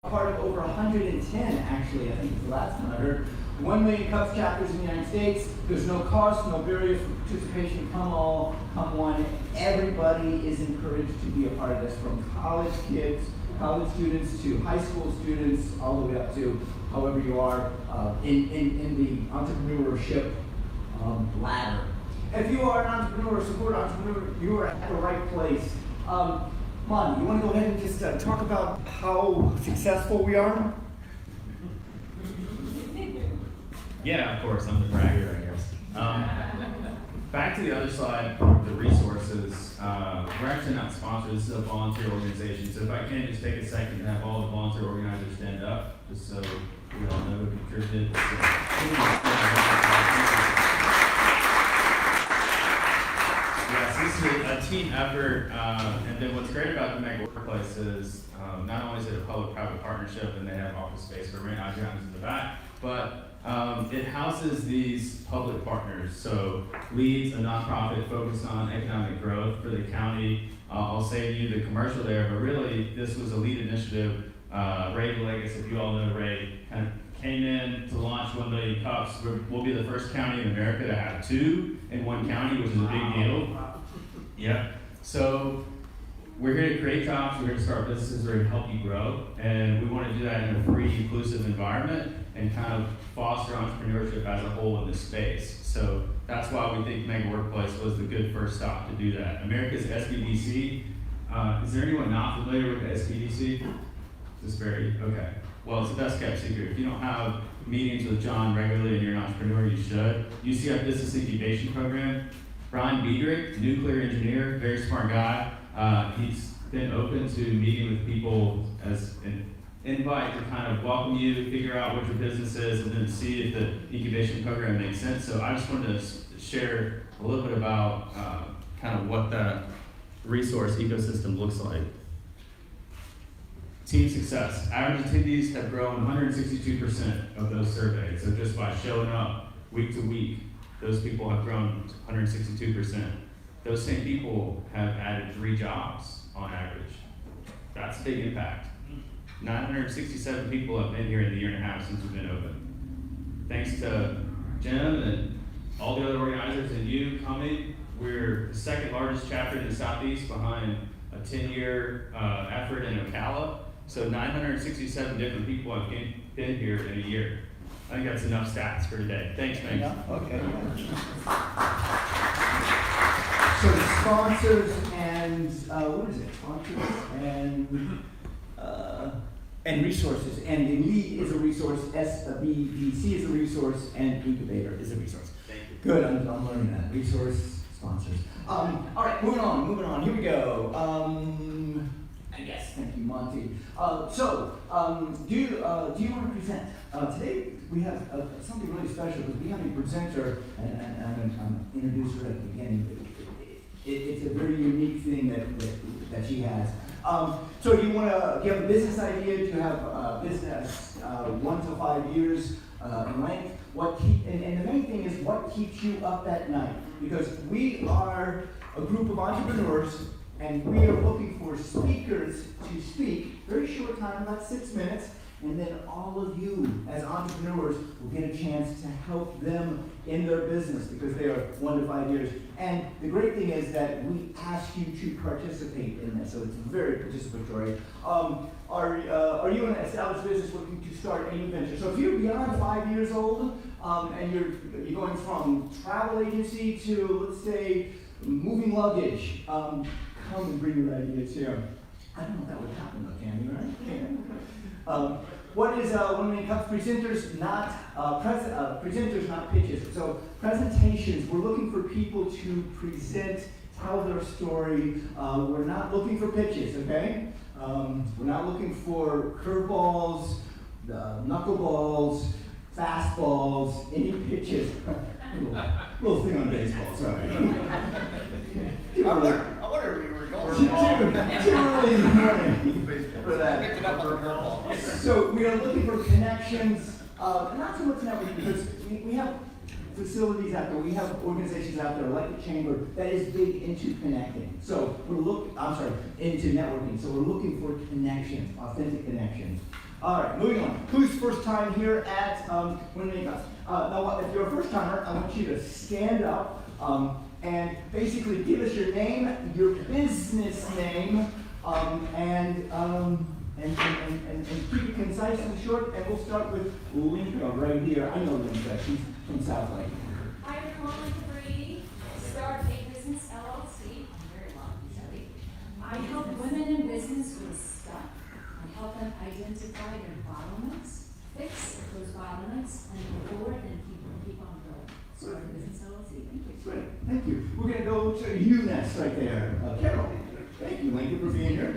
part of over 110, actually, I think was the last one I heard. 1 million Cubs chapters in the United States. There's no cost, no barriers for participation. Come all, come one. Everybody is encouraged to be a part of this, from college kids, college students to high school students, all the way up to however you are in the entrepreneurship ladder. If you are an entrepreneur, support entrepreneur, you are at the right place. Mon, you want to go ahead and just talk about how successful we are? Yeah, of course, I'm the bragger, I guess. Back to the other side, the resources. We're actually not sponsored, this is a volunteer organization, so if I can just take a second and have all the volunteer organizers stand up, just so we all know who contributed. Yes, this is a team effort, and then what's great about the Mega Workplace is not only is it a public-private partnership and they have office space for rent, Adriana's in the back, but it houses these public partners. So Leads, a nonprofit focused on economic growth for the county. I'll say to you the commercial there, but really this was a lead initiative. Ray Villegas, if you all know Ray, kind of came in to launch 1 million cups. We'll be the first county in America to have 2 in one county, which is a big deal. Yeah. So we're here to create jobs, we're here to start businesses, we're here to help you grow, and we want to do that in a free, inclusive environment and kind of foster entrepreneurship as a whole in this space. So that's why we think Mega Workplace was the good first stop to do that. America's SBDC, is there anyone not familiar with the SBDC? Okay. Well, it's the best kept secret. If you don't have meetings with John regularly and you're an entrepreneur, you should. UCF Business Incubation Program. Brian Biedrich, nuclear engineer, very smart guy. He's been open to meeting with people as an invite to kind of welcome you, figure out what your business is, and then see if the incubation program makes sense. So I just wanted to share a little bit about kind of what that resource ecosystem looks like. Team success. Average attendees have grown 162% of those surveyed. So just by showing up week to week, those people have grown 162%. Those same people have added 3 jobs on average. That's a big impact. 967 people have been here in the year and a half since we've been open. Thanks to Jim and all the other organizers and you coming, we're the second largest chapter in the Southeast behind a 10-year effort in Ocala. So 967 different people have been here in a year. I think that's enough stats for today. Thanks, man. Yeah, okay. So the sponsors and, what is it? Sponsors and resources. And the lead is a resource, SBDC is a resource, and incubator is a resource. Thank you. Good, I'm learning that. Resource, sponsors. All right, moving on. Here we go. Yes, thank you, Monty. Do you want to present? Today we have something really special because we have a presenter, and I'm going to introduce her at the beginning. It's a very unique thing that she has. So do you have a business idea? Do you have a business 1 to 5 years in length? And the main thing is what keeps you up at night? Because we are a group of entrepreneurs, and we are looking for speakers to speak, very short time, about 6 minutes, and then all of you as entrepreneurs will get a chance to help them in their business because they are 1 to 5 years. And the great thing is that we ask you to participate in this, so it's very participatory. Are you an established business looking to start a new venture? So if you're beyond 5 years old and you're going from travel agency to, let's say, moving luggage, come and bring your ideas here. I don't know if that would happen though, Tammy, right? What is 1 million cups? Presenters, not pitches. So presentations, we're looking for people to present, tell their story. We're not looking for pitches, okay? We're not looking for curveballs, knuckleballs, fastballs, any pitches. little thing on baseball, sorry. I wonder if we were going Too early in the morning for that. So we are looking for connections, not so much networking, because we have facilities out there, we have organizations out there like the Chamber that is big into connecting. So into networking. So we're looking for connections, authentic connections. All right, moving on. Who's first time here at Women Make Us? Now, if you're a first timer, I want you to stand up and basically give us your name, your business name, and keep it concise and short. And we'll start with Linda right here. I know Linda. She's from South Lake. Hi, everyone. Linda, Start a Business LLC. I'm very long, sorry. I help women in business who are stuck. I help them identify their bottlenecks, fix those bottlenecks, and move forward and keep on growing. Start a Business LLC. Thank you. Great, thank you. We're going to go to you next, right there. Carol. Thank you, Linda, for being here.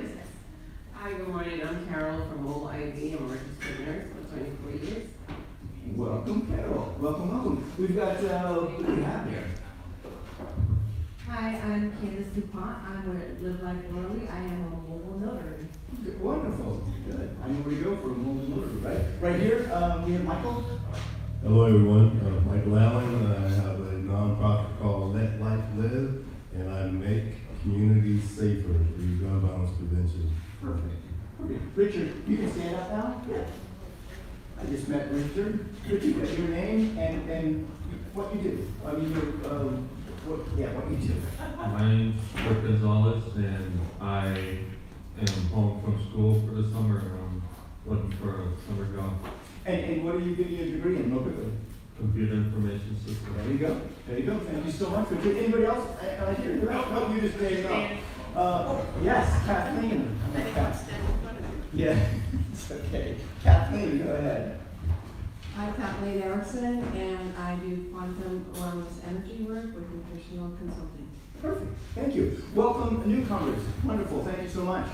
Hi, good morning. I'm Carol from Old Ivy. I'm a registered nurse for 24 years. Welcome, Carol. Welcome. We've got, what do we have here? Hi, I'm Candace DuPont. I'm with Live Life Early. I am a mobile notary. Wonderful. Good. I know where to go for a mobile notary, right? Right here, we have Michael. Hello everyone, Michael Allen. I have a nonprofit called Let Life Live, and I make communities safer through gun violence prevention. Perfect. Richard, you can stand up now? Yeah. I just met Richard. Richard, your name and what you do. I mean, what you do. My name's Rick Gonzalez, and I am home from school for the summer, and I'm looking for a summer job. And what are you getting your degree in, real quickly? Computer information system. There you go. Thank you so much. Anybody else? I hear you. No, you just stayed up. Yes, Kathleen. Yeah, it's okay. Kathleen, go ahead. I'm Kathleen Erickson, and I do quantum wireless energy work with nutritional consulting. Perfect. Thank you. Welcome, newcomers. Wonderful. Thank you so much.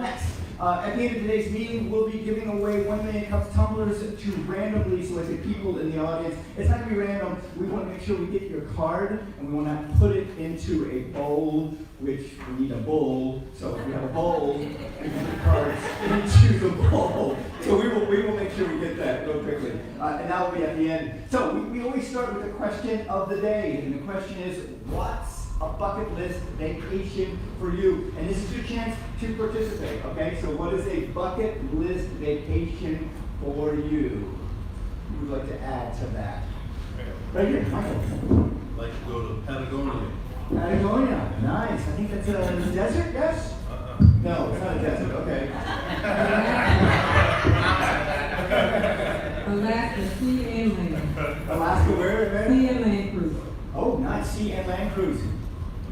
Next, at the end of today's meeting, we'll be giving away 1 million cups tumblers to randomly, so I say people in the audience. It's not going to be random. We want to make sure we get your card, and we want to put it into a bowl, which we need a bowl. So if we have a bowl, we can put the cards into the bowl. So we will make sure we get that real quickly. And that will be at the end. So we always start with the question of the day. And the question is, what's a bucket list vacation for you? And this is your chance to participate, okay? So what is a bucket list vacation for you? Who would like to add to that? Right here, Michael. I'd like to go to Patagonia. Patagonia, nice. I think that's a desert, yes? No, it's not a desert, okay. Alaska, sea and land. Alaska, where, man? Sea and land cruise. Oh, nice, sea and land cruise.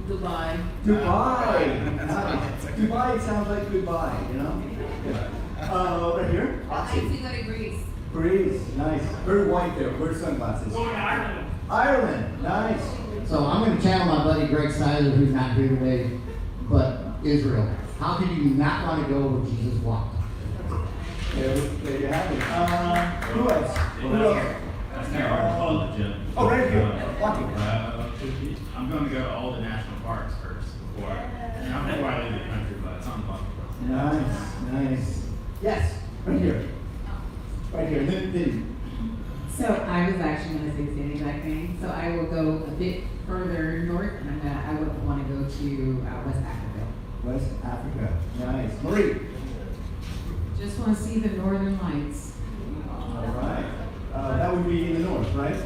Dubai. Dubai, nice. Dubai sounds like goodbye, you know? Yeah. Right here. I used to go to Greece. Greece, nice. Very white there. Where's sunglasses? Ireland, nice. So I'm going to channel my buddy Greg Snyder, who's not here today, but Israel. How could you not want to go where Jesus walked? There you have it. Who else? That's near our the gym. Oh, right here. Walking. I'm going to go to all the national parks first before I leave the country, but it's on the bucket list. Nice. Yes, right here. Right here. Then. So I was actually going to say the same exact thing. So I will go a bit further north, and I would want to go to West Africa. West Africa. Nice. Marie. Just want to see the northern lights. All right. That would be in the north, right?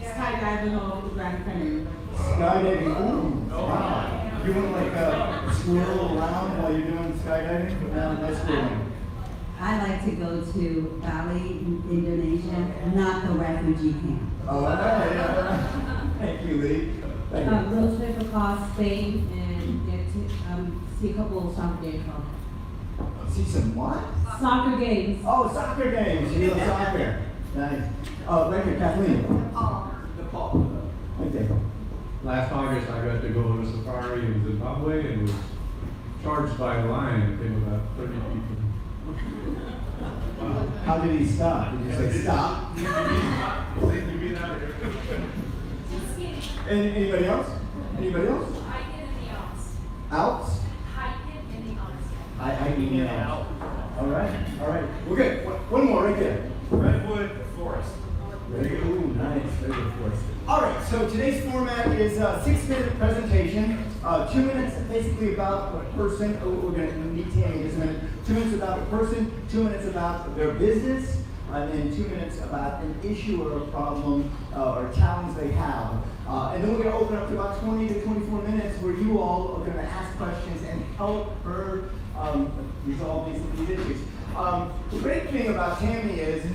Skydiving all over the Grand Canyon. Skydiving. Ooh. Wow. You want to swirl around while you're doing skydiving? That's cool. I like to go to Bali, Indonesia, not the refugee camp. All right. Thank you, Lee. Thank you. Road trip across Spain and get to see a couple of soccer games. See some what? Soccer games. Oh, soccer games. You love soccer. Nice. Right here, Kathleen. Nepal. Right there. Last August, I got to go on a safari in Zimbabwe and was charged by a lion. It came about 30 people. How did he stop? Did you say stop? Anybody else? Anybody else? Hiking in the Alps. Alps? Hiking in the Alps. Hiking in the Alps. All right. We're good. One more right there. Redwood Forest. Ooh, nice. Very good for us. All right, so today's format is a 6-minute presentation, 2 minutes basically about a person. We're going to meet Tammy in just a minute. 2 minutes about the person, 2 minutes about their business, and then 2 minutes about an issue or a problem or challenge they have. And then we're going to open up to about 20 to 24 minutes where you all are going to ask questions and help her resolve these issues. The great thing about Tammy is,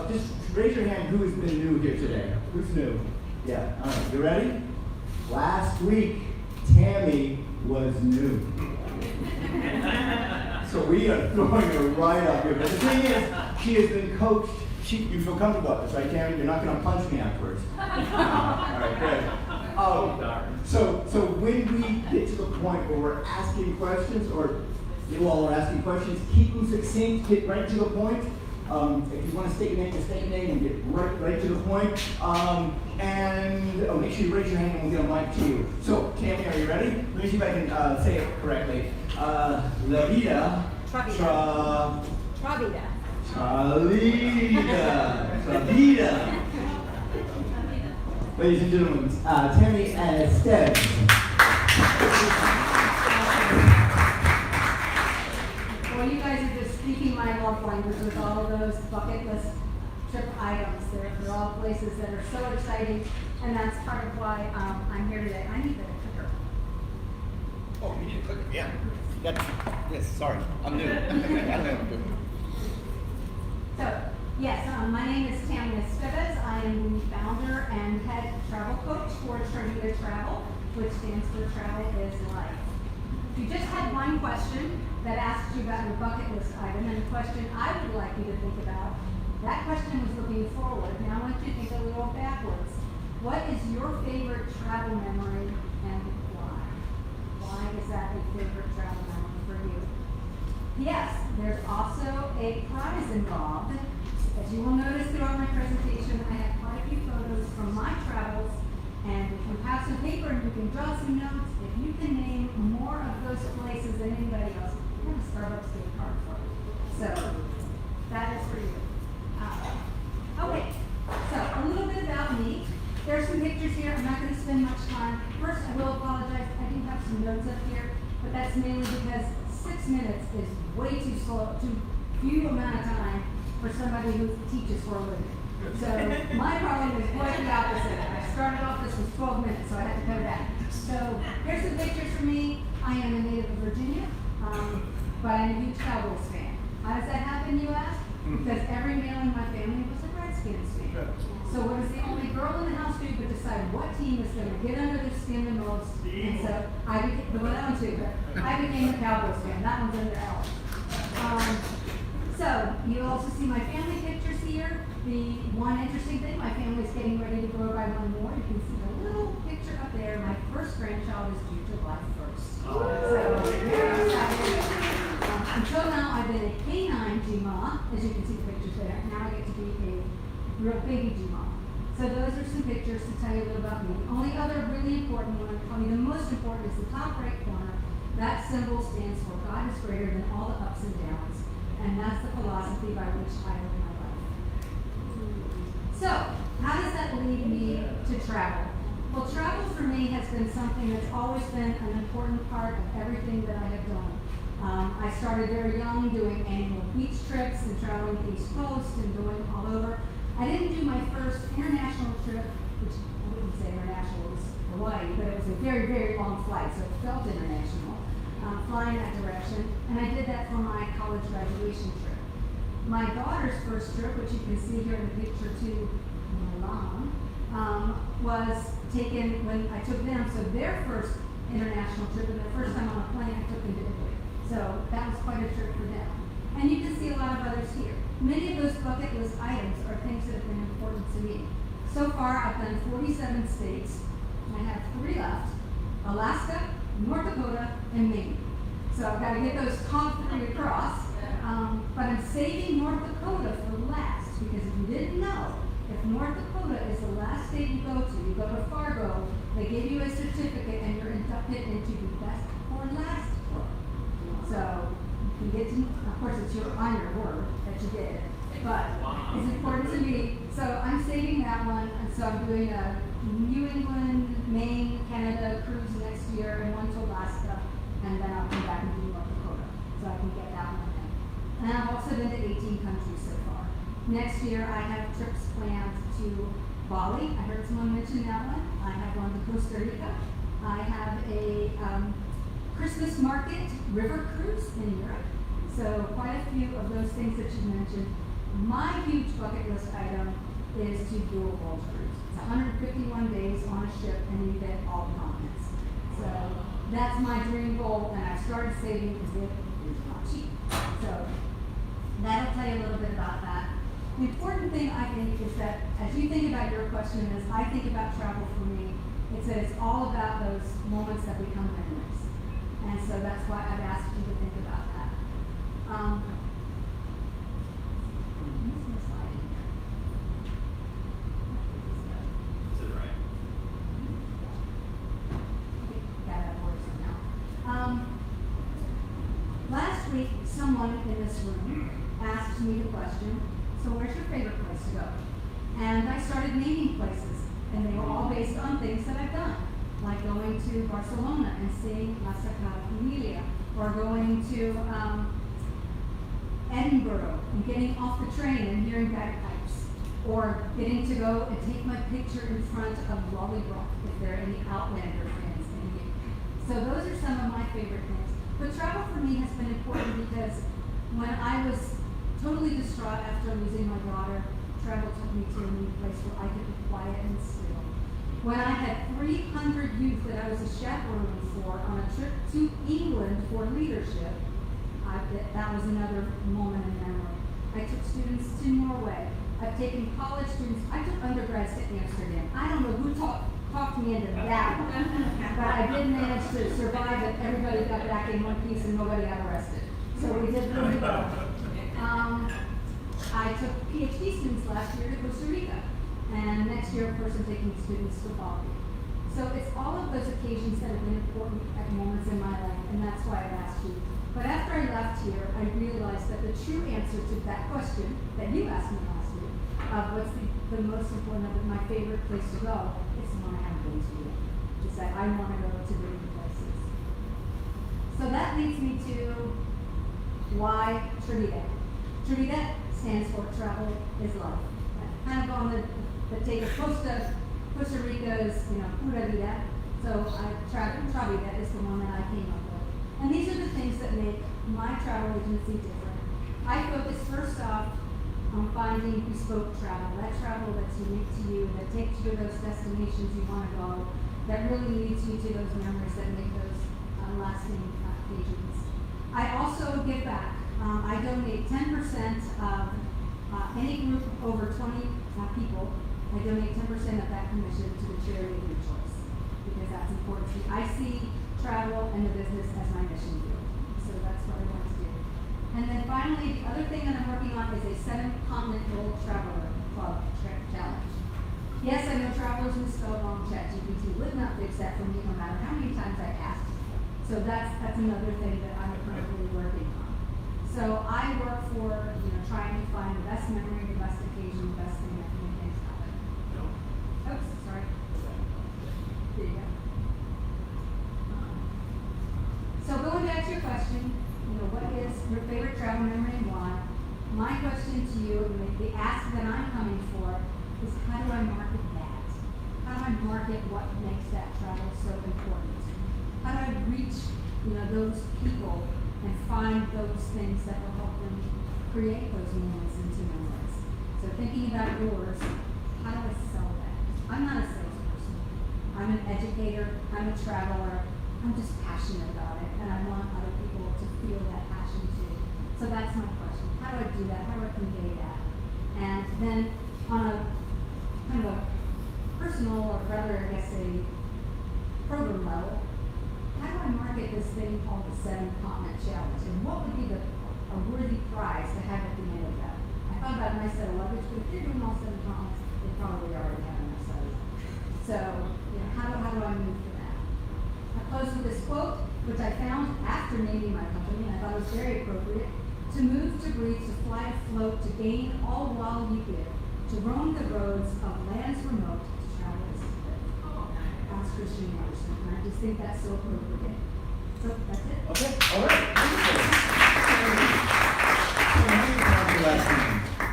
just raise your hand who has been new here today. Who's new? Yeah, all right, you ready? Last week, Tammy was new. So we are throwing her right up here. But the thing is, she has been coached. You feel comfortable with this, right, Tammy? You're not going to punch me afterwards. All right, good. So when we get to the point where we're asking questions, or you all are asking questions, keep them succinct, get right to the point. If you want to state your name, just state your name and get right to the point. And make sure you raise your hand and we'll get a mic to you. So, Tammy, are you ready? Let me see if I can say it correctly. TraVida. TraVida. TraVida. Ladies and gentlemen, Tammy Esteves. Well, you guys are just speaking my love language with all of those bucket list trip items. They're all places that are so exciting, and that's part of why I'm here today. I need the clicker. Oh, you need a clicker, yeah. Yes, sorry, I'm new. I know I'm new. So, yes, my name is Tammy Esteves. I am the founder and head travel coach for TraVida Travel, which stands for Travel is Life. If you just had one question that asked you about your bucket list item, and the question I would like you to think about, that question was looking forward. Now I want you to think a little backwards. What is your favorite travel memory and why? Why is that a favorite travel memory for you? Yes, there's also a prize involved. As you will notice throughout my presentation, I have quite a few photos from my travels, and if you have some paper and you can draw some notes, if you can name more of those places than anybody else, I'm going to Starbucks gift card for you. So, that is for you. Okay, so a little bit about me. There's some pictures here. I'm not going to spend much time. First, I will apologize. I do have some notes up here, but that's mainly because 6 minutes is way too slow, too few amount of time for somebody who teaches for a living. So my problem is quite the opposite. I started off this with 12 minutes, so I had to cut it back. So here's some pictures for me. I am a native of Virginia, but I'm a huge Cowboys fan. How does that happen, you ask? Because every male in my family was a Redskins fan. So what does the only girl in the house do but decide what team is going to get under their skin the most? And so I became, well, that one too, but I became a Cowboys fan. That one's under Alex. So you also see my family pictures here. The one interesting thing, my family is getting ready to grow by one more. You can see the little picture up there. My first grandchild is due July 1st. So very excited. Until now, I've been a canine G-Ma, as you can see the pictures there. Now I get to be a real baby G-Ma. So those are some pictures to tell you a little about me. The only other really important one, probably the most important, is the top right corner. That symbol stands for God is greater than all the ups and downs. And that's the philosophy by which I live my life. So, how does that lead me to travel? Well, travel for me has been something that's always been an important part of everything that I have done. I started very young doing annual beach trips and traveling the East Coast and going all over. I didn't do my first international trip, which I wouldn't say international, it was Hawaii, but it was a very, very long flight, so it felt international, flying that direction. And I did that for my college graduation trip. My daughter's first trip, which you can see here in the picture to Milan, was taken when I took them. So their first international trip and their first time on a plane, I took them to Italy. So that was quite a trip for them. And you can see a lot of others here. Many of those bucket list items are things that have been important to me. So far, I've done 47 states. I have 3 left: Alaska, North Dakota, and Maine. So I've got to get those top 3 across. But I'm saving North Dakota for last, because if you didn't know, if North Dakota is the last state you go to Fargo, they give you a certificate and you're inducted into the best or last club. So you can get to, of course it's on your word that you did, but it's important to me. So I'm saving that one, and so I'm doing a New England, Maine, Canada cruise next year, and one to Alaska, and then I'll come back and do North Dakota. so I can get that one in. And I've also been to 18 countries so far. Next year, I have trips planned to Bali. I heard someone mention that one. I have one to Costa Rica. I have a Christmas market river cruise in Europe. So quite a few of those things that you mentioned. My huge bucket list item is to do a world cruise. It's 151 days on a ship and you get all the continents. So that's my dream goal, and I've started saving because it is not cheap. So that'll tell you a little bit about that. The important thing I think is that as you think about your question, as I think about travel for me, it's that it's all about those moments that become memories. And so that's why I've asked you to think about that. I'm missing a slide in here. To the right. Okay, got that works now. Last week, someone in this room asked me the question, so where's your favorite place to go? And I started naming places, and they were all based on things that I've done, like going to Barcelona and seeing La Sagrada Familia, or going to Edinburgh and getting off the train and hearing bagpipes, or getting to go and take my picture in front of Lollybrook if there are any Outlander fans in here. So those are some of my favorite things. But travel for me has been important because when I was totally distraught after losing my daughter, travel took me to a new place where I could be quiet and still. When I had 300 youth that I was a chaperone for on a trip to England for leadership, that was another moment in memory. I took students to Norway. I've taken college students. I took undergrads to Amsterdam. I don't know who talked me into that one, but I did manage to survive it. Everybody got back in one piece and nobody got arrested. So we did really well. I took PhD students last year to Costa Rica, and next year, of course, I'm taking students to Bali. So it's all of those occasions that have been important at moments in my life, and that's why I've asked you. But after I left here, I realized that the true answer to that question that you asked me last week, what's the most important, my favorite place to go, is the one I haven't been to yet. Is that I want to go to different places. So that leads me to why TraVida. TraVida stands for Travel is Life. Kind of on the take of Costa Rica's, Pura Vida. So TraVida is the one that I came up with. And these are the things that make my travel agency different. I focus first off on finding bespoke travel, that travel that's unique to you, that takes you to those destinations you want to go, that really leads you to those memories that make those lasting occasions. I also give back. I donate 10% of any group over 20 people. I donate 10% of that commission to the charity of your choice, because that's important to me. I see travel and the business as my mission field, so that's what I want to do. And then finally, the other thing that I'm working on is a 7-continent World Traveler Club challenge. Yes, I know travelers who spell wrong. ChatGPT would not fix that for me, no matter how many times I asked. So that's another thing that I'm currently working on. So I work for, trying to find the best memory, the best occasion, the best thing that can make things happen. Oops, sorry. There you go. So going back to your question, what is your favorite travel memory and why? My question to you, and the ask that I'm coming for, is how do I market that? How do I market what makes that travel so important? How do I reach, those people and find those things that will help them create those moments into memories? So thinking about yours, how do I sell that? I'm not a salesperson. I'm an educator. I'm a traveler. I'm just passionate about it, and I want other people to feel that passion too. So that's my question. How do I do that? How do I convey that? And then on a kind of a personal, or rather, I guess, a program level, how do I market this thing called the 7-Continent Challenge? And what would be a worthy prize to have at the end of that? I thought about a nice set of luggage, but if they're doing all 7 continents, they probably already have enough size. So, how do I move for that? I close with this quote, which I found after naming my company, and I thought it was very appropriate. To move, to breathe, to fly, to float, to gain, all while you give. To roam the roads of lands remote, to travel as you live. That's Christian Anderson, and I just think that's so appropriate. So that's it. Okay, all right.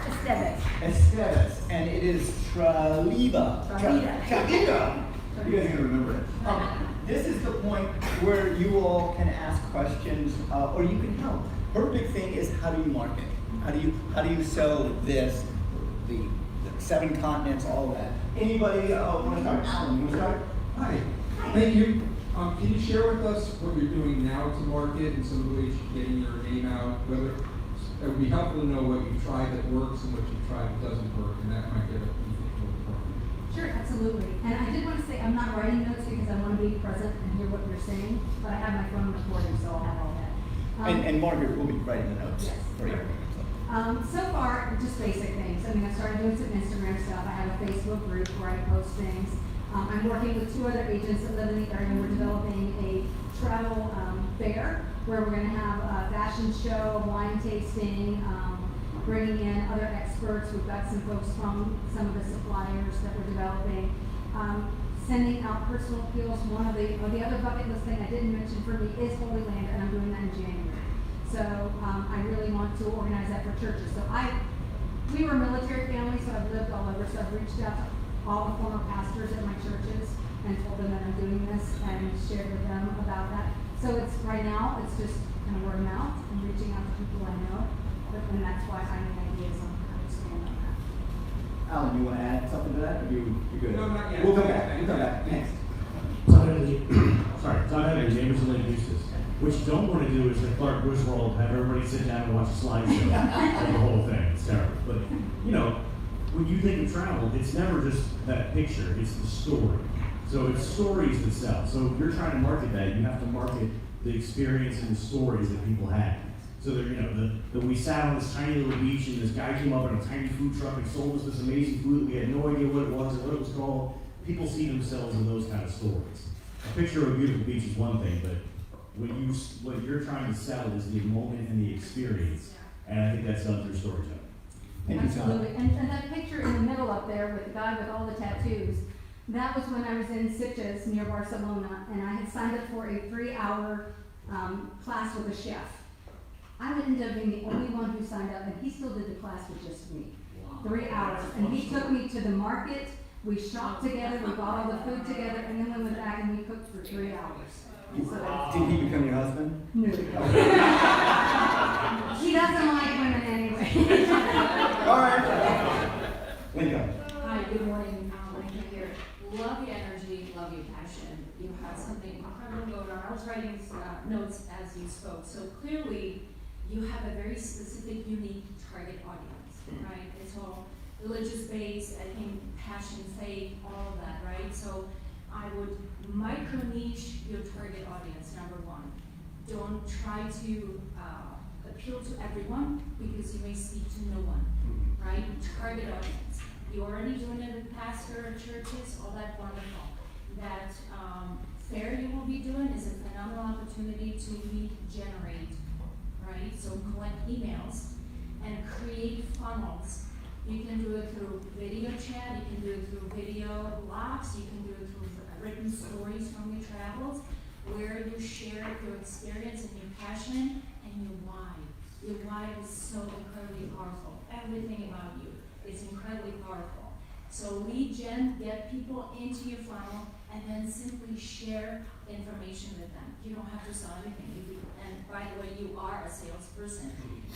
Esteves. Esteves, and it is TraVida. TraVida. TraVida. You guys are gonna remember it. This is the point where you all can ask questions, or you can help. Her big thing is, how do you market? How do you sell this? The 7 continents, all of that. Anybody want to start? Alan, you want to start? Hi, thank you. Can you share with us what you're doing now to market and some of the ways you're getting your name out? Whether it would be helpful to know what you've tried that works and what you've tried that doesn't work, and that might get a Sure, absolutely. And I did want to say, I'm not writing notes because I want to be present and hear what you're saying, but I have my phone recording, so I'll have all that. And Margaret will be writing the notes Yes. for you. So far, just basic things. I mean, I started doing some Instagram stuff. I have a Facebook group where I post things. I'm working with 2 other agents that live in the area. We're developing a travel fair where we're going to have a fashion show, wine tasting, bringing in other experts. We've got some folks from some of the suppliers that we're developing. Sending out personal appeals. One of the other bucket list thing I didn't mention for me is Holy Land, and I'm doing that in January. So I really want to organize that for churches. So we were a military family, so I've lived all over. So I've reached out to all the former pastors at my churches and told them that I'm doing this and shared with them about that. So right now, it's just kind of word of mouth and reaching out to people I know. And that's why I need ideas on how to expand on that. Alan, you want to add something to that, or you're good? No, not yet. We'll come back. Next. Todd Henry, James and Lake Eustace. What you don't want to do is, like Clark Griswold, have everybody sit down and watch a slideshow of the whole thing. It's terrible. But, when you think of travel, it's never just that picture, it's the story. So it's stories that sell. So if you're trying to market that, you have to market the experience and the stories that people had. So that we sat on this tiny little beach and this guy came up in a tiny food truck and sold us this amazing food. We had no idea what it was and what it was called. People see themselves in those kind of stories. A picture of a beautiful beach is one thing, but what you're trying to sell is the moment and the experience. And I think that's done through storytelling. Absolutely. And that picture in the middle up there with the guy with all the tattoos, that was when I was in Esteves near Barcelona, and I had signed up for a 3-hour class with a chef. I ended up being the only one who signed up, and he still did the class with just me. 3 hours. And he took me to the market, we shopped together, we bought all the food together, and then we went back and we cooked for 3 hours. Did he become your husband? No. He doesn't like women anyway. All right. Lincoln. Hi, good morning. Lincoln here. Love your energy, love your passion. You have something incredible going on. I was writing notes as you spoke. So clearly, you have a very specific, unique target audience, right? It's all religious-based, I think passion, faith, all of that, right? So I would micro-niche your target audience, number 1. Don't try to appeal to everyone because you may speak to no one, right? Target audience. You're already doing it with pastor churches, all that wonderful. That fair you will be doing is a phenomenal opportunity to lead generate, right? So collect emails and create funnels. You can do it through video chat, you can do it through video blogs, you can do it through written stories from your travels, where you share your experience and your passion and your why. Your why is so incredibly powerful. Everything about you is incredibly powerful. So lead gen, get people into your funnel, and then simply share information with them. You don't have to sell anything. And by the way, you are a salesperson.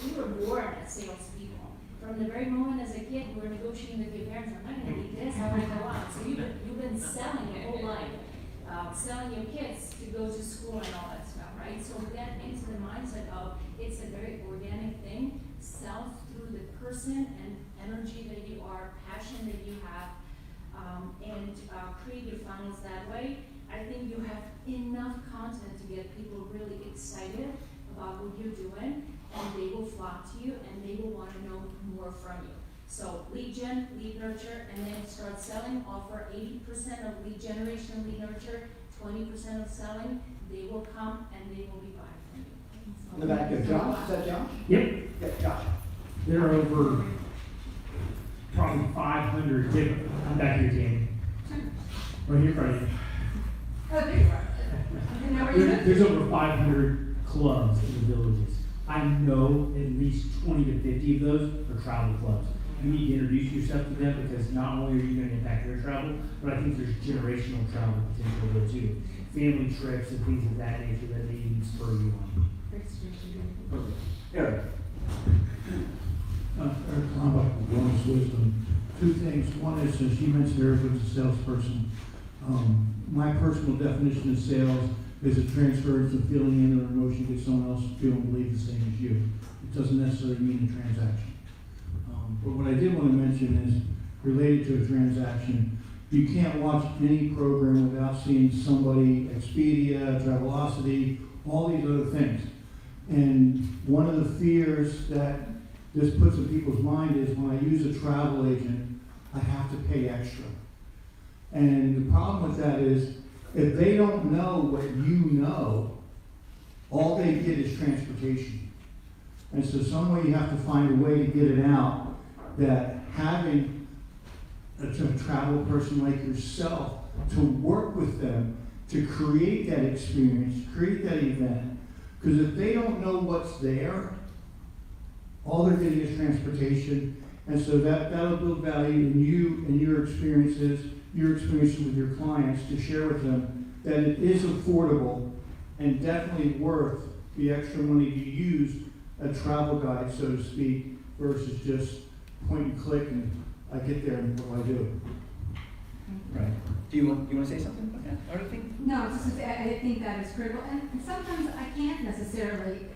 We were born as salespeople. From the very moment as a kid, we were negotiating with your parents, I'm not going to eat this, I'm going to go out. So you've been selling your whole life, selling your kids to go to school and all that stuff, right? So get into the mindset of it's a very organic thing. Sell through the person and energy that you are, passion that you have, and create your funnels that way. I think you have enough content to get people really excited about what you're doing, and they will flock to you and they will want to know more from you. So lead gen, lead nurture, and then start selling. Offer 80% of lead generation, lead nurture, 20% of selling. They will come and they will be buying from you. In the back there, Josh. Is that Josh? Yep. Yeah, Josh. There are over probably 500 different. I'm back here, Tammy. Right here, Freddie. Oh, there you are. I didn't know where you lived. There's over 500 clubs in the villages. I know at least 20 to 50 of those are travel clubs. You need to introduce yourself to them because not only are you going to impact their travel, but I think there's generational travel potential there too. Family trips and things of that nature that they even spur you on. Eric. Eric Lombard, Wellness Wisdom. Two things. One is, as you mentioned, Eric was a salesperson. My personal definition of sales is a transference of feeling in or emotion to someone else feel and believe the same as you. It doesn't necessarily mean a transaction. But what I did want to mention is related to a transaction. You can't watch any program without seeing somebody, Expedia, Travelocity, all these other things. And one of the fears that this puts in people's mind is when I use a travel agent, I have to pay extra. And the problem with that is if they don't know what you know, all they get is transportation. And so some way you have to find a way to get it out that having a travel person like yourself to work with them to create that experience, create that event. Because if they don't know what's there, all they're getting is transportation. And so that'll build value in you and your experiences with your clients to share with them that it is affordable and definitely worth the extra money to use a travel guide, so to speak, versus just point and click and I get there and what do I do? Right. Do you want to say something about that? Or anything? No, it's just, I think that is critical, and sometimes I can't necessarily,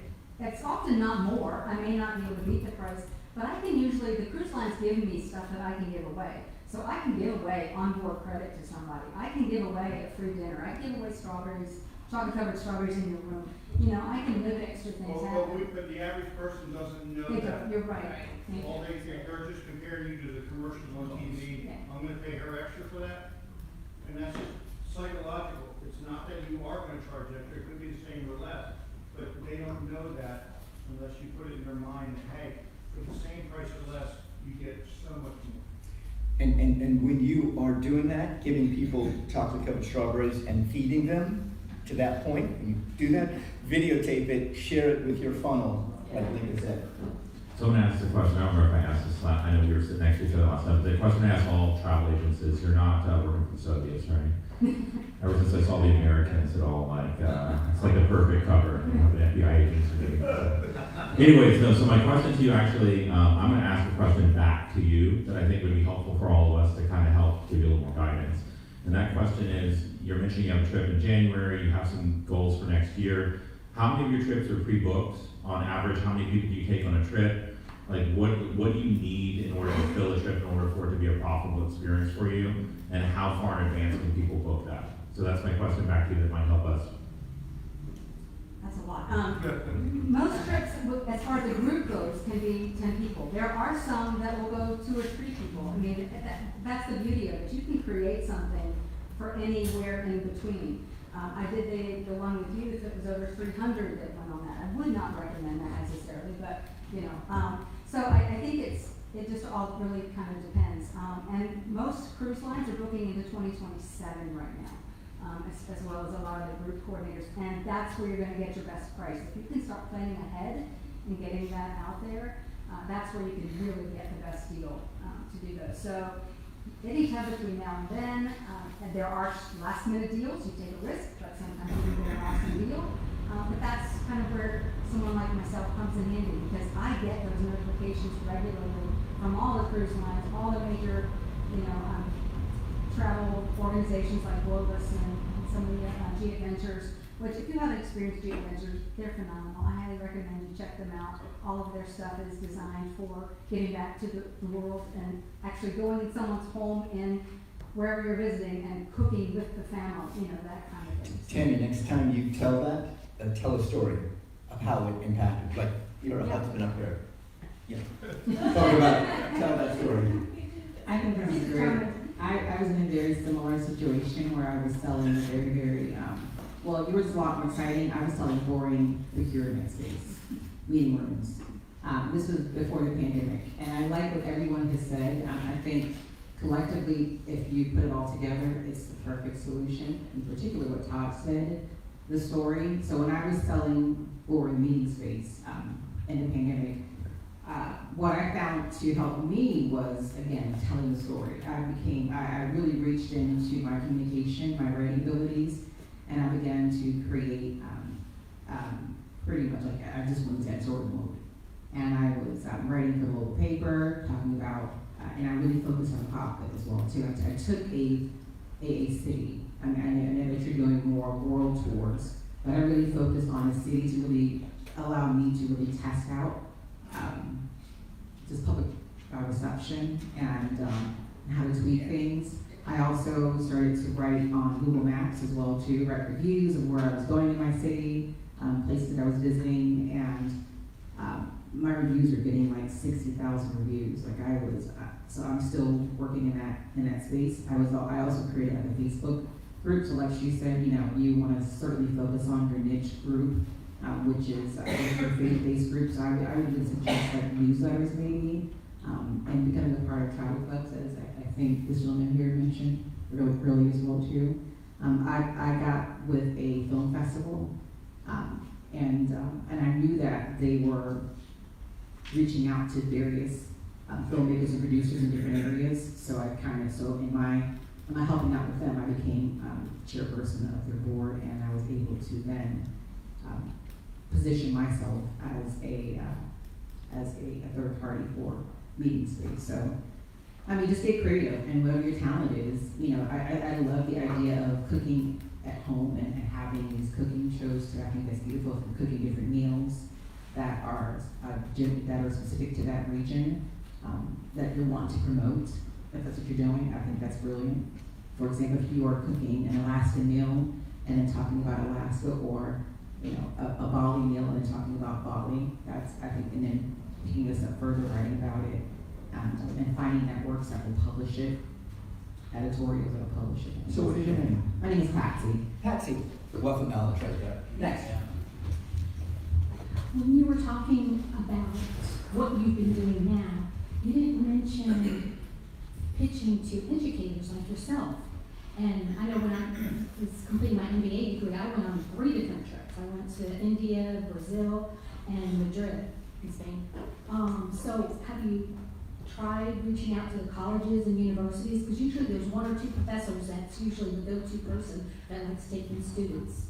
it's often not more, I may not be able to beat the price, but I can usually, the cruise line's giving me stuff that I can give away. So I can give away onboard credit to somebody, I can give away a free dinner, I can give away strawberries, chocolate-covered strawberries in your room. You know, I can live extra things happen. But the average person doesn't know They that. don't, you're right. All they're just comparing you to the commercials on TV. Yeah. I'm gonna pay her extra for that. And that's just psychological. It's not that you are gonna charge extra, it could be the same or less. But they don't know that unless you put it in their mind that, hey, for the same price or less, you get so much more. And when you are doing that, giving people chocolate-covered strawberries and feeding them to that point, when you do that, videotape it, share it with your funnel, like Linda said. So I'm gonna ask the question, I don't remember if I asked this last, I know we were sitting next to each other last time, but the question I asked all travel agents is, you're not working for the Soviets, right? Ever since I saw the Americans, it's like the perfect cover, you know, the FBI agents are doing that. Anyways, no, so my question to you actually, I'm gonna ask a question back to you that I think would be helpful for all of us to kind of help give you a little more guidance. And that question is, you're mentioning you have a trip in January, you have some goals for next year. How many of your trips are pre-booked? On average, how many people do you take on a trip? Like, what do you need in order to fill a trip in order for it to be a profitable experience for you? And how far in advance can people book that? So that's my question back to you that might help us. That's a lot. Most trips, as far as the group goes, can be 10 people. There are some that will go 2 or 3 people. I mean, that's the beauty of it. You can create something for anywhere in between. I did the one with youth, it was over 300 that went on that. I would not recommend that necessarily, but, you know. So I think it just all really kind of depends. And most cruise lines are booking into 2027 right now. As well as a lot of the group coordinators, and that's where you're going to get your best price. If you can start planning ahead and getting that out there, that's where you can really get the best deal to do those. So anytime between now and then, and there are last minute deals, you take a risk, but sometimes you can get an awesome deal. But that's kind of where someone like myself comes in handy, because I get those notifications regularly from all the cruise lines, all the major, travel organizations like Globus and some of the G Adventures, which if you haven't experienced G Adventures, they're phenomenal. I highly recommend you check them out. All of their stuff is designed for getting back to the world and actually going in someone's home and wherever you're visiting and cooking with the family, that kind of thing. Tammy, next time you tell that, tell a story of how it impacted, like your husband up there. Yeah. Talk about it. Tell that story. I think this is great. I was in a very similar situation where I was selling very, very, well, yours is a lot more exciting. I was selling boring procurement space, meeting rooms. This was before the pandemic. And I like what everyone has said. I think collectively, if you put it all together, it's the perfect solution. In particular, what Todd said, the story. So when I was selling for the meeting space in the pandemic, what I found to help me was, again, telling the story. I really reached into my communication, my writing abilities, and I began to create pretty much like, I just went into editorial mode. And I was writing for the local paper, talking about, and I really focused on pop as well too. I took a city. I know that you're doing more world tours, but I really focused on a city to really allow me to really test out just public reception and how to tweak things. I also started to write on Google Maps as well too, write reviews of where I was going in my city, places that I was visiting, and my reviews are getting like 60,000 reviews. Like I was, so I'm still working in that space. I also created like a Facebook group. So like she said, you know, you want to certainly focus on your niche group, which is your faith-based group. So I would even suggest like newsletters maybe, and becoming a part of travel clubs, as I think this gentleman here mentioned earlier as well too. I got with a film festival, and I knew that they were reaching out to various filmmakers and producers in different areas. So I in my helping out with them, I became chairperson of their board, and I was able to then position myself as a third party for meeting space. So, I mean, just get creative, and whatever your talent is, you know, I love the idea of cooking at home and having these cooking shows too. I think that's beautiful, from cooking different meals that are specific to that region, that you want to promote. If that's what you're doing, I think that's brilliant. For example, if you are cooking an Alaskan meal and then talking about Alaska, or you know, a Bali meal and then talking about Bali, that's, I think, and then picking this up further, writing about it, and finding networks that will publish it, editorials that will publish it. So what is your name? My name is Patsy. Patsy, wealth of knowledge right there. Next. When you were talking about what you've been doing now, you didn't mention pitching to educators like yourself. And I know when I was completing my MBA degree, I went on 3 different trips. I went to India, Brazil, and Madrid in Spain. So have you tried reaching out to the colleges and universities? Because usually there's 1 or 2 professors that's usually the go-to person that likes taking students.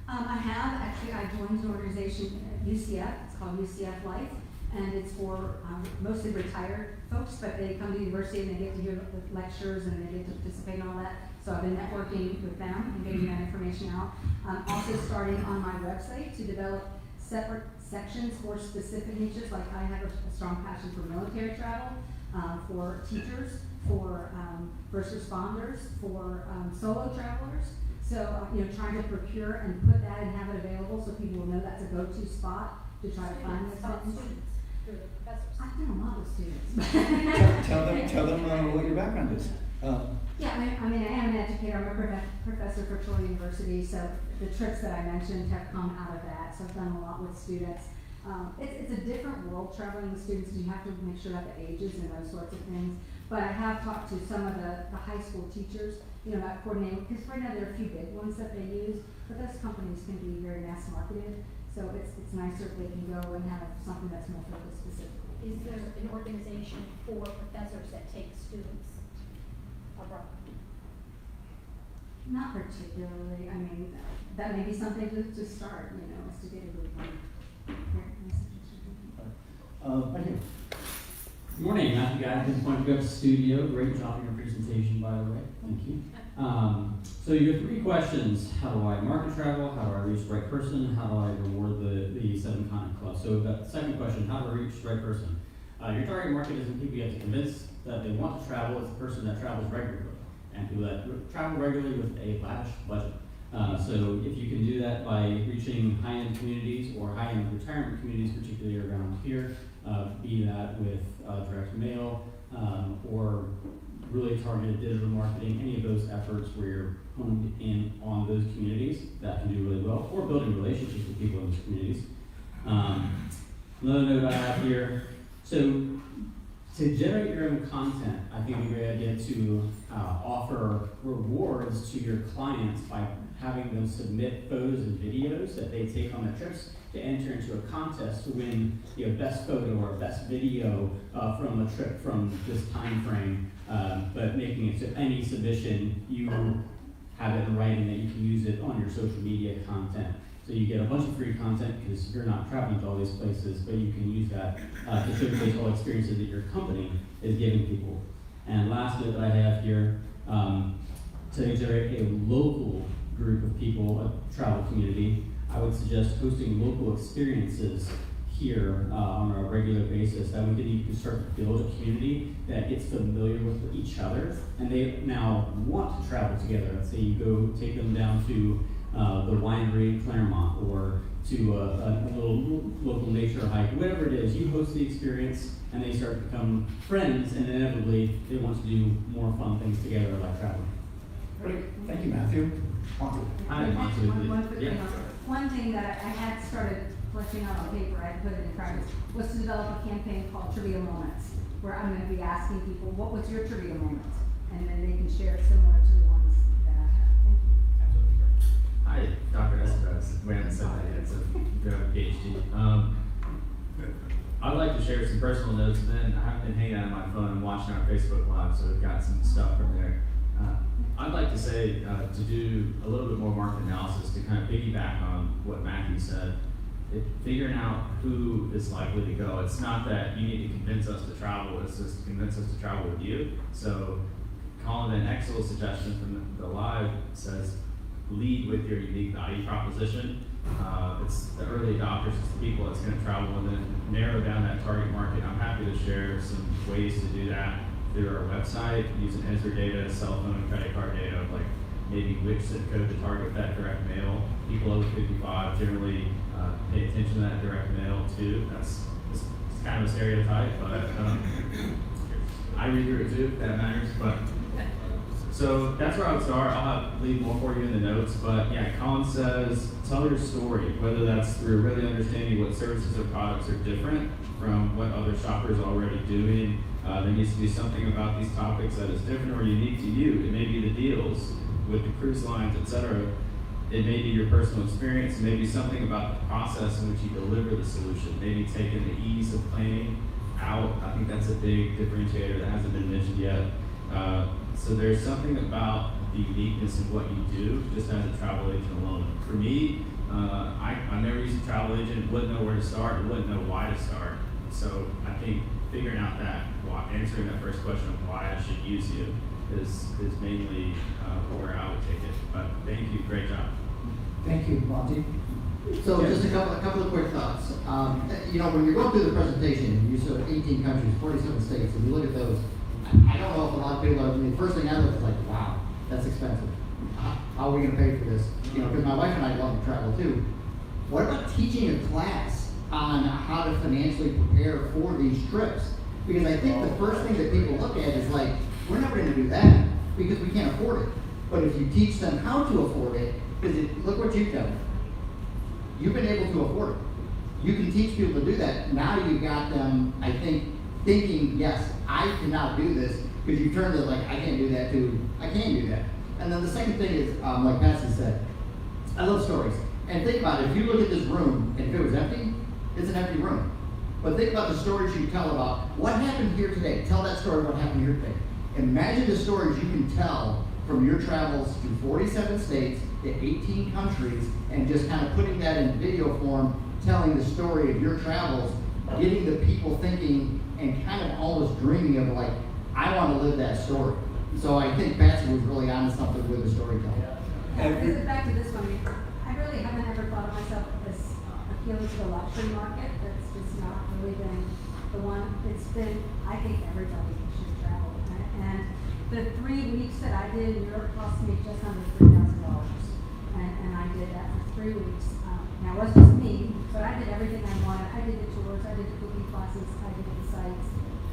I have, actually, I joined an organization at UCF, it's called UCF Life, and it's for mostly retired folks, but they come to the university and they get to hear the lectures and they get to participate in all that. So I've been networking with them and getting that information out. I'm also starting on my website to develop separate sections for specific niches, like I have a strong passion for military travel, for teachers, for first responders, for solo travelers. So, you know, trying to procure and put that and have it available so people will know that's a go-to spot to try to find those students. I've done a lot with students. tell them what your background is. Yeah, I mean, I am an educator. I'm a professor for Troy University, so the trips that I mentioned have come out of that. So I've done a lot with students. It's a different world traveling with students. You have to make sure about the ages and those sorts of things. But I have talked to some of the high school teachers, you know, about coordinating, because right now there are a few big ones that they use, but those companies can be very mass marketed. So it's nicer if they can go and have something that's more focused specifically. Is there an organization for professors that take students abroad? Not particularly. I mean, that may be something to start, you know, is to get a group on. Thank you. Good morning, Matthew Guy, Point Web Studio. Great job in your presentation, by the way. Thank you. So you have 3 questions. How do I market travel? How do I reach the right person? How do I reward the 7 Continent Club? So that second question, how do I reach the right person? Your target market isn't people you have to convince that they want to travel. It's the person that travels regularly and people that travel regularly with a lavish budget. So if you can do that by reaching high-end communities or high-end retirement communities, particularly around here, be that with direct mail or really targeted digital marketing, any of those efforts where you're honed in on those communities, that can do really well, or building relationships with people in those communities. Another note I have here, so to generate your own content, I think it'd be a great idea to offer rewards to your clients by having them submit photos and videos that they take on their trips to enter into a contest to win the best photo or best video from a trip from this time frame, but making it so any submission you have it in writing that you can use it on your social media content. So you get a bunch of free content because you're not traveling to all these places, but you can use that to showcase all experiences that your company is giving people. And lastly that I have here, to generate a local group of people, a travel community, I would suggest hosting local experiences here on a regular basis. That way you can start to build a community that gets familiar with each other, and they now want to travel together. Let's say you go take them down to the winery in Claremont, or to a little local nature hike, whatever it is. You host the experience, and they start to become friends, and inevitably they want to do more fun things together, like traveling. Great, thank you, Matthew. Hi, Matthew. One quick thing. One thing that I had started fleshing out on paper, I had put it in practice, was to develop a campaign called TraVida Moments, where I'm going to be asking people, what was your TraVida moment? And then they can share similar to the ones that I have. Thank you. Hi, Dr. Esteves. We haven't said that yet, so you have a PhD. I'd like to share some personal notes, and then I've been hanging out on my phone and watching our Facebook Live, so we've got some stuff from there. I'd like to say to do a little bit more market analysis to kind of piggyback on what Matthew said. Figuring out who is likely to go. It's not that you need to convince us to travel, it's just to convince us to travel with you. So Colin, an excellent suggestion from the live says, lead with your unique value proposition. It's the early adopters, it's the people that's going to travel, and then narrow down that target market. I'm happy to share some ways to do that through our website, using Ezra data, cell phone and credit card data, of like maybe which zip code to target that direct mail. People over 55 generally pay attention to that direct mail too. It's kind of a stereotype, but I read through it too, if that matters. But so that's where I would start. I'll leave more for you in the notes, but yeah, Colin says, tell your story, whether that's through really understanding what services or products are different from what other shoppers are already doing. There needs to be something about these topics that is different or unique to you. It may be the deals with the cruise lines, etc. It may be your personal experience. It may be something about the process in which you deliver the solution. Maybe taking the ease of planning out. I think that's a big differentiator that hasn't been mentioned yet. So there's something about the uniqueness in what you do, just as a travel agent alone. For me, I never used a travel agent, wouldn't know where to start, wouldn't know why to start. So I think figuring out that, answering that first question of why I should use you is mainly where I would take it. But thank you, great job. Thank you, Monty. So just a couple of quick thoughts. When you're going through the presentation, you saw 18 countries, 47 states, and you look at those, I don't know if a lot of people are, the first thing I look is like, wow, that's expensive. How are we going to pay for this? Because my wife and I love to travel too. What about teaching a class on how to financially prepare for these trips? Because I think the first thing that people look at is like, we're never going to do that because we can't afford it. But if you teach them how to afford it, because look what you've done. You've been able to afford it. You can teach people to do that. Now you've got them, I think, thinking, yes, I can now do this, because you turn to like, I can't do that to, I can do that. And then the second thing is, like Patsy said, I love stories. And think about it, if you look at this room, and if it was empty, it's an empty room. But think about the stories you tell about what happened here today. Tell that story, what happened here today. Imagine the stories you can tell from your travels to 47 states, to 18 countries, and just kind of putting that in video form, telling the story of your travels, getting the people thinking and kind of almost dreaming of like, I want to live that story. So I think Patsy was really onto something with the storytelling. Back to this one, I really haven't ever thought of myself as appealing to the luxury market. That's just not really been the one. It's been, I think everybody should travel. And the 3 weeks that I did in Europe cost me just under $3,000. And I did that for 3 weeks. Now, it wasn't just me, but I did everything I wanted. I did the tours, I did the cooking classes, I did the sites.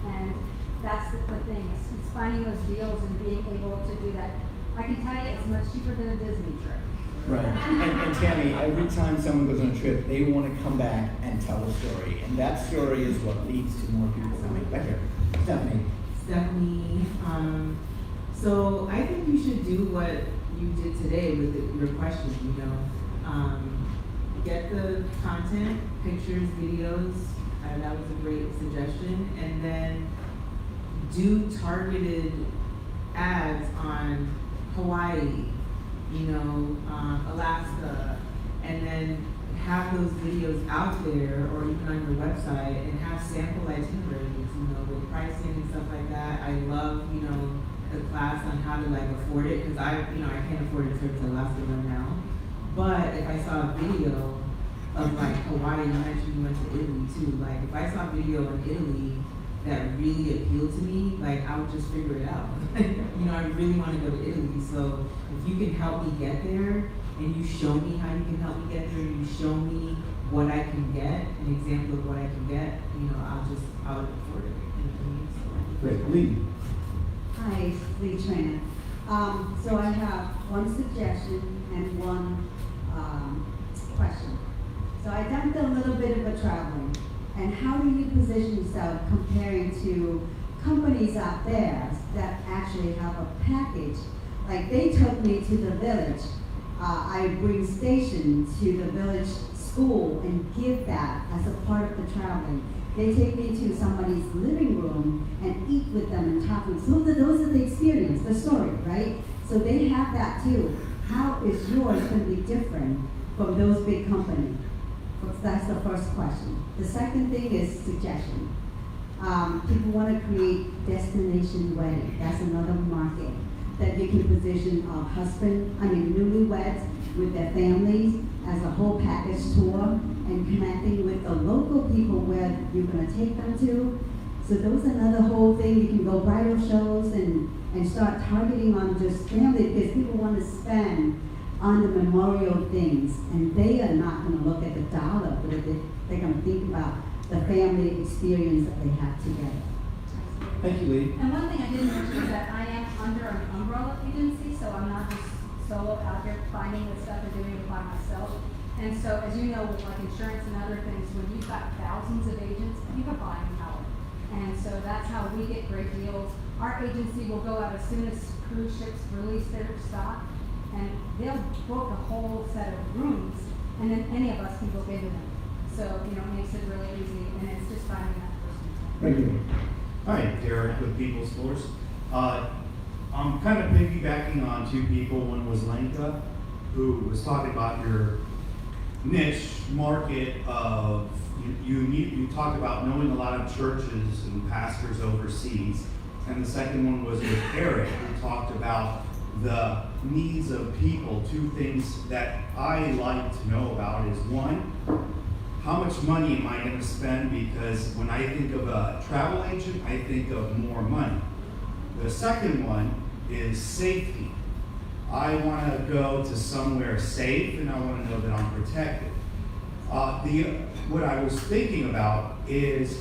And that's the thing. It's finding those deals and being able to do that. I can tell you it's much cheaper than a Disney trip. Right. And Tammy, every time someone goes on a trip, they want to come back and tell a story. And that story is what leads to more people coming back here. Stephanie. So I think you should do what you did today with your question, you know. Get the content, pictures, videos, that was a great suggestion, and then do targeted ads on Hawaii, you know, Alaska, and then have those videos out there or even on your website and have sample itineraries, you know, with pricing and stuff like that. I love, you know, the class on how to like afford it, because I can't afford a trip to Alaska right now. But if I saw a video of like Hawaii, you mentioned you went to Italy too, like if I saw a video of Italy that really appealed to me, like I would just figure it out. You know, I really want to go to Italy, so if you can help me get there, and you show me how you can help me get there, and you show me what I can get, an example of what I can get, you know, I would afford it. Great, Lee. Hi, Lee Tran. So I have one suggestion and one question. So I done a little bit of a traveling, and how do you position yourself comparing to companies out there that actually have a package? Like they took me to the village. I bring station to the village school and give that as a part of the traveling. They take me to somebody's living room and eat with them and talk with them. So those are the experience, the story, right? So they have that too. How is yours going to be different from those big companies? That's the first question. The second thing is suggestion. People want to create destination wedding. That's another market that you can position newlyweds with their families as a whole package tour and connecting with the local people where you're going to take them to. So those are another whole thing. You can go bridal shows and start targeting on just family, because people want to spend on the memorial things, and they are not going to look at the dollar, but they're going to think about the family experience that they have together. Thank you, Lee. And one thing I didn't mention is that I am under an umbrella agency, so I'm not just solo out here finding this stuff and doing it by myself. And so, as you know, with like insurance and other things, when you've got thousands of agents, you have buying power. And so that's how we get great deals. Our agency will go out as soon as cruise ships release their stock, and they'll book a whole set of rooms, and then any of us can book into them. So, you know, it makes it really easy, and it's just finding that person. Thank you. Hi, Derek with People's Force. I'm kind of piggybacking on two people. One was Lenka, who was talking about your niche market of, you talked about knowing a lot of churches and pastors overseas. And the second one was with Eric, who talked about the needs of people. Two things that I like to know about is, one, how much money am I going to spend? Because when I think of a travel agent, I think of more money. The second one is safety. I want to go to somewhere safe, and I want to know that I'm protected. What I was thinking about is,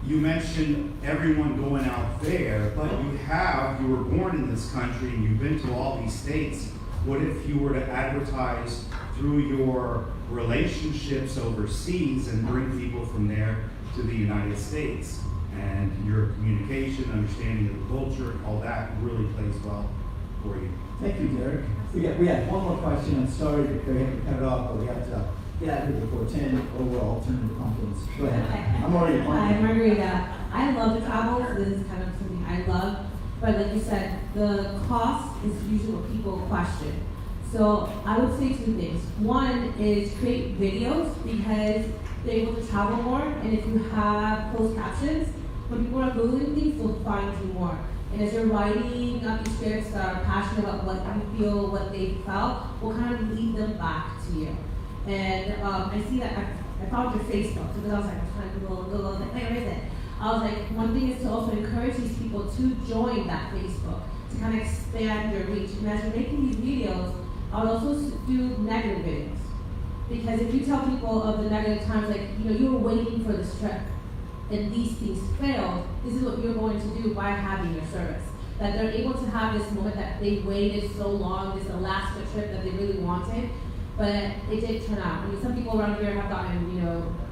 you mentioned everyone going out there, but you were born in this country and you've been to all these states. What if you were to advertise through your relationships overseas and bring people from there to the United States? And your communication, understanding of the culture, all that really plays well for you. Thank you, Derek. We have one more question. I'm sorry to cut it off, but we have to get out of here before 10 overall alternative pumpkins. Go ahead. I'm already Hi, Margarita. I love to travel. This is kind of something I love. But like you said, the cost is usually what people question. So I would say two things. One is create videos, because they're able to travel more. And if you have closed captions, when people are Googling things, they'll find you more. And as you're writing up these scripts that are passionate about what you feel, what they felt, will kind of lead them back to you. And I see that I found your Facebook, because I was like, I was trying to Google, like, where is it? I was like, one thing is to also encourage these people to join that Facebook, to kind of expand your reach. And as you're making these videos, I would also do negative videos. Because if you tell people of the negative times, like, you were waiting for this trip, and these things failed, this is what you're going to do by having your service. That they're able to have this moment that they waited so long, this Alaska trip that they really wanted, but it did turn out. Some people around here have gotten,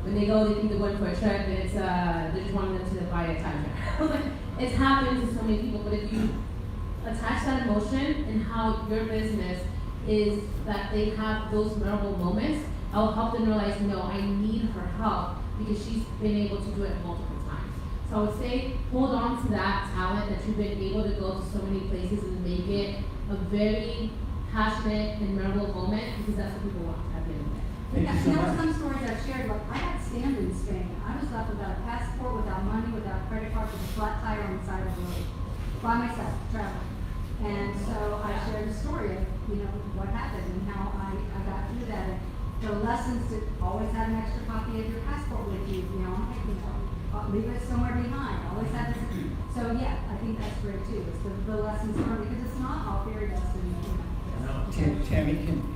when they go, they think they're going for a trip, and it's they just want them to buy a timeshare. It's happened to so many people, but if you attach that emotion and how your business is that they have those memorable moments, I'll help them realize, no, I need her help because she's been able to do it multiple times. So I would say, hold on to that talent that you've been able to go to so many places and make it a very passionate and memorable moment because that's what people want at the end of the day. There were some stories I've shared, like I got stammed in Spain. I was left without a passport, without money, without a credit card, with a flat tire on the side of the road, by myself, traveling. And so I shared a story of, what happened and how I got through that. And the lessons to always have an extra copy of your passport with you, leave it somewhere behind. Always have this. So yeah, I think that's great too. It's the lessons learned because it's not all fairy dust and Tammy,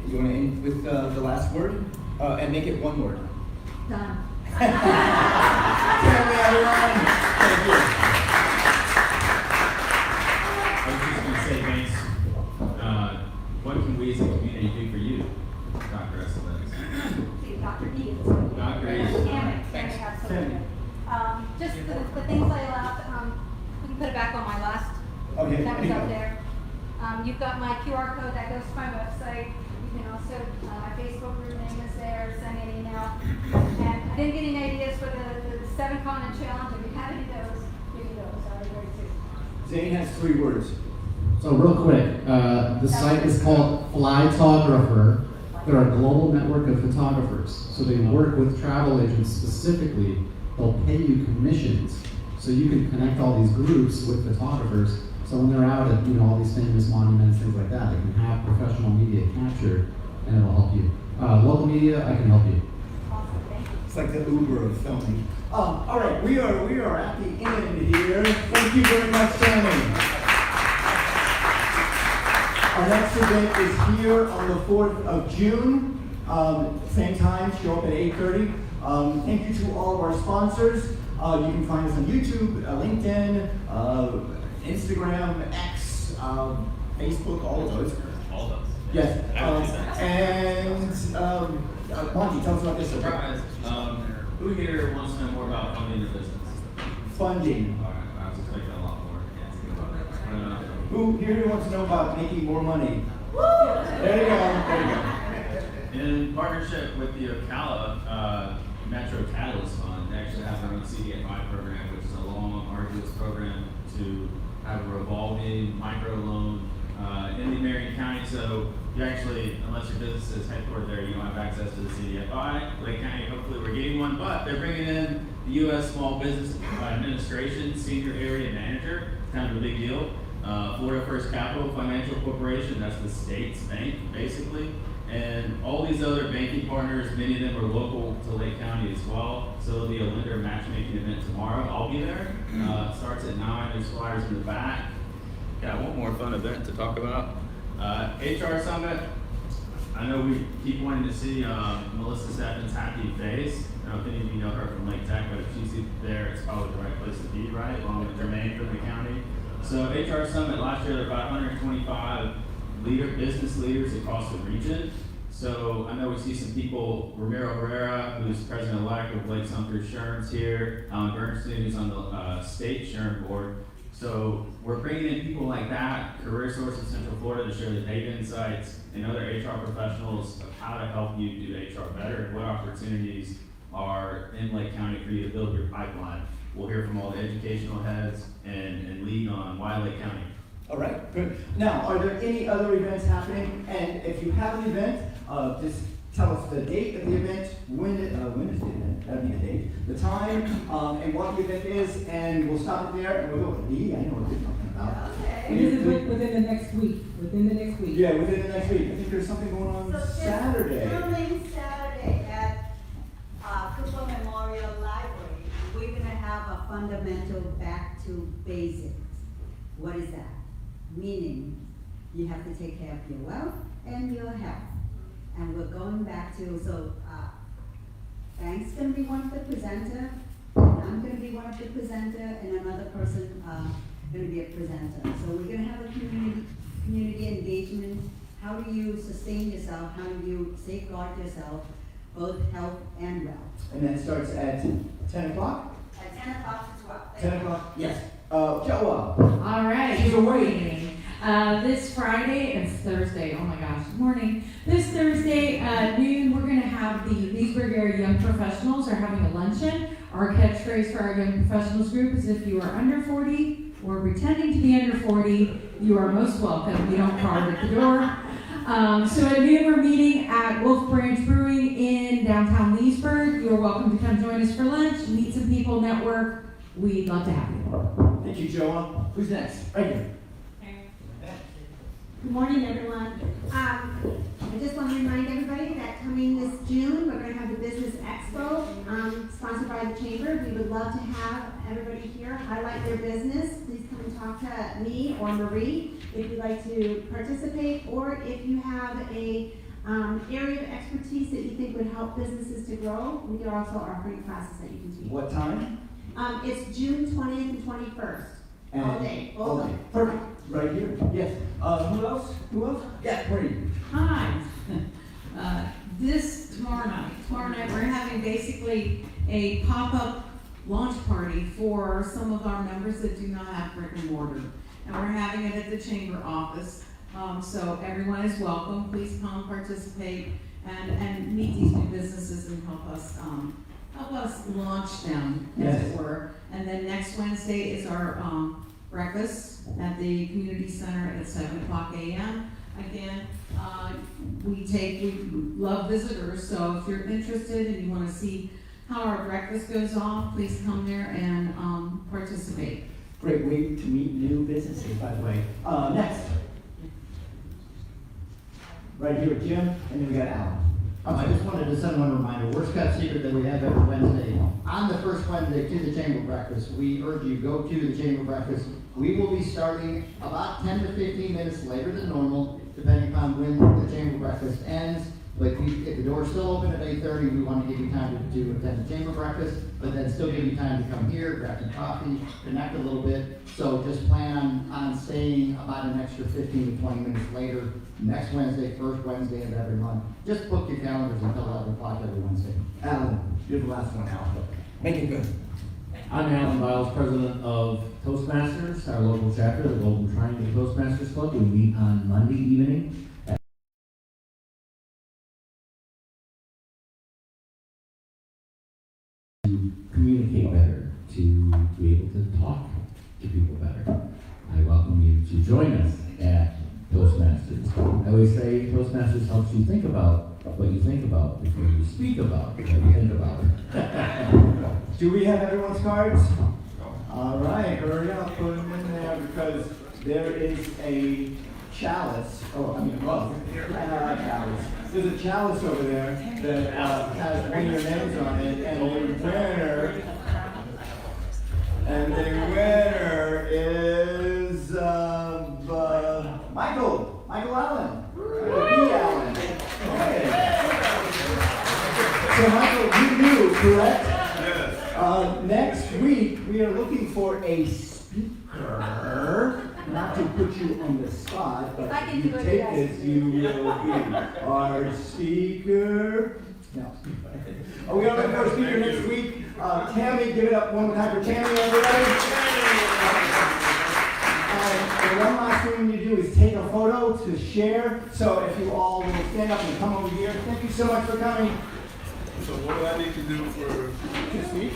you want to end with the last word? And make it one word. done. Tammy, everyone. Thank you. I was just going to say thanks. What can we as a community do for you, Dr. Esteves? Dr. E. Dr. E. Tammy, absolutely. Just the things I allowed, we can put it back on my last, Okay. that was up there. You've got my QR code that goes to my website. You can also, my Facebook group name is there, send me an email. And I didn't get any ideas for the 7-continent challenge. If you have any of those, give me those. I would great too. Zane has 3 words. So real quick, the site is called Flytographer. They're a global network of photographers. So they work with travel agents specifically. They'll pay you commissions. So you can connect all these groups with photographers. So when they're out at all these famous monuments, things like that, they can have professional media captured and it'll help you. Local media, I can help you. It's like the Uber of filming. All right, we are at the end here. Thank you very much, Tammy. Our next event is here on the 4th of June. Same time, show up at 8:30. Thank you to all of our sponsors. You can find us on YouTube, LinkedIn, Instagram, X, Facebook, all of those. All those. Yes. Monty, tell us about this. Surprise. Who here wants to know more about funding your business? Funding. All right, I was expecting a lot more. Who here wants to know about making more money? There you go. In partnership with the Ocala Metro Catalyst Fund, they actually have their own CDFI program, which is a long, arduous program to have a revolving micro loan in the Marion County. So you actually, unless your business is headquartered there, you don't have access to the CDFI. Lake County, hopefully we're getting one, but they're bringing in the U.S. Small Business Administration Senior Area Manager, kind of a big deal. Florida First Capital Financial Corporation, that's the state's bank, basically. And all these other banking partners, many of them are local to Lake County as well. So there'll be a lender matchmaking event tomorrow. I'll be there. It starts at 9. There's flyers in the back. Got one more fun event to talk about. HR Summit. I know we keep wanting to see Melissa Steffen's happy face. I don't know if any of you know her from Lake Tech, but if she's there, it's probably the right place to be, right? Along with Jermaine from the county. So HR Summit last year, there were about 125 business leaders across the region. So I know we see some people, Ramiro Herrera, who's president-elect of Lake Sumter Insurance here, Alan Bernstein, who's on the state insurance board. So we're bringing in people like that, Career Source in Central Florida, to share the data insights and other HR professionals of how to help you do HR better, what opportunities are in Lake County for you to build your pipeline. We'll hear from all the educational heads and lead on why Lake County. All right, good. Now, are there any other events happening? And if you have an event, just tell us the date of the event, when is the event? That'd be the date, the time, and what the event is, and we'll stop it there, and we'll go, I know what you're talking about. And this is within the next week, Yeah, within the next week. I think there's something going on Saturday. Coming Saturday at Cooper Memorial Library, we're gonna have a fundamental back to basics. What is that? Meaning, you have to take care of your wealth and your health. And we're going back to, Frank's gonna be one of the presenter, I'm gonna be one of the presenter, and another person gonna be a presenter. So we're gonna have a community engagement. How do you sustain yourself? How do you safeguard yourself, both health and wealth? And that starts at 10 o'clock? At 10 o'clock as well. 10 o'clock, yes. Joa. All right. She's awake. This Friday, it's Thursday, oh my gosh, morning. This Thursday, noon, we're gonna have the Leesburg area young professionals are having a luncheon. Our catchphrase for our young professionals group is if you are under 40 or pretending to be under 40, you are most welcome. We don't card at the door. So at noon, we're meeting at Wolf Branch Brewing in downtown Leesburg. You're welcome to come join us for lunch, meet some people, network. We'd love to have you. Thank you, Joel. Who's next? Right here. Good morning, everyone. I just want to remind everybody that coming this June, we're going to have the Business Expo, sponsored by the Chamber. We would love to have everybody here highlight their business. Please come and talk to me or Marie if you'd like to participate, or if you have a area of expertise that you think would help businesses to grow. We are also offering classes that you can take. What time? It's June 20th and 21st. All day. All day. Perfect. Right here. Yes. Who else? Who else? Yeah, Marie. Hi. Tomorrow night, we're having basically a pop-up launch party for some of our members that do not have brick and mortar. And we're having it at the Chamber office. So everyone is welcome. Please come participate and meet these new businesses and help us launch them, as it were. And then next Wednesday is our breakfast at the community center at 7:00 a.m. Again, we love visitors, so if you're interested and you want to see how our breakfast goes off, please come there and participate. Great way to meet new businesses, by the way. Next. Right here with Jim, and then we got Alan. I just wanted to send one reminder, worst kept secret that we have every Wednesday. On the first Wednesday to the Chamber Breakfast, we urge you, go to the Chamber Breakfast. We will be starting about 10 to 15 minutes later than normal, depending upon when the Chamber Breakfast ends. But if the door's still open at 8:30, we want to give you time to attend the Chamber Breakfast, but then still give you time to come here, grab some coffee, connect a little bit. So just plan on staying about an extra 15 to 20 minutes later, next Wednesday, first Wednesday of every month. Just book your calendars until 11 o'clock every Wednesday. Alan, you're the last one, Alan. Make it good. I'm Alan Miles, president of Toastmasters, our local chapter, the Golden Triangle Toastmasters Club. We meet on Monday evening to communicate better, to be able to talk to people better. I welcome you to join us at Toastmasters. I always say Toastmasters helps you think about what you think about before you speak about what you think about. Do we have everyone's cards? All right, hurry up, put them in there because there is a chalice. Chalice. There's a chalice over there that has one of your names on it, and the winner is Michael Allen. Allen. Okay. So Michael, you knew, correct? Yes. Next week, we are looking for a speaker. Not to put you on the spot, but if you take this, you will be our speaker. No. We are looking for a speaker next week. Tammy, give it up one more time for Tammy, everybody. And one last thing you do is take a photo to share. So if you all will stand up and come over here. Thank you so much for coming. So what do I need to do to speak?